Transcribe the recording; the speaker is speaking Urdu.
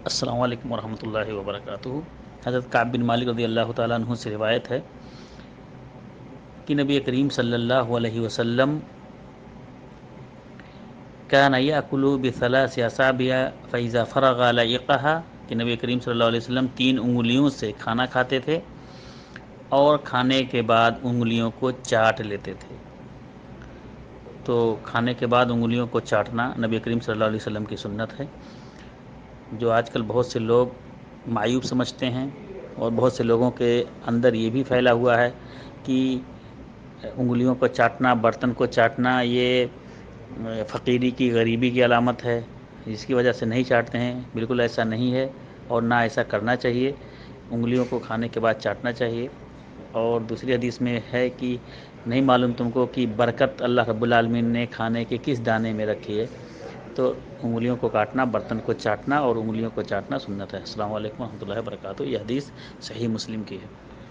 السلام علیکم ورحمۃ اللہ وبرکاتہ۔ حضرت کعب بن مالک رضی اللہ تعالیٰ عنہ سے روایت ہے کہ نبی کریم صلی اللہ علیہ وسلم كان يأكل بثلاث أصابع فإذا فرغ لعقها، کہ نبی کریم صلی اللہ علیہ وسلم 3 انگلیوں سے کھانا کھاتے تھے اور کھانے کے بعد انگلیوں کو چاٹ لیتے تھے۔ تو کھانے کے بعد انگلیوں کو چاٹنا نبی کریم صلی اللہ علیہ وسلم کی سنت ہے، جو آج کل بہت سے لوگ معیوب سمجھتے ہیں، اور بہت سے لوگوں کے اندر یہ بھی پھیلا ہوا ہے کہ انگلیوں کو چاٹنا، برتن کو چاٹنا یہ فقیری کی، غریبی کی علامت ہے، جس کی وجہ سے نہیں چاٹتے ہیں۔ بالکل ایسا نہیں ہے، اور نہ ایسا کرنا چاہیے۔ انگلیوں کو کھانے کے بعد چاٹنا چاہیے۔ اور دوسری حدیث میں ہے کہ نہیں معلوم تم کو کہ برکت اللہ رب العالمین نے کھانے کے کس دانے میں رکھی ہے۔ تو انگلیوں کو کاٹنا، برتن کو چاٹنا اور انگلیوں کو چاٹنا سنت ہے۔ السلام علیکم ورحمۃ اللہ وبرکاتہ۔ یہ حدیث صحیح مسلم کی ہے۔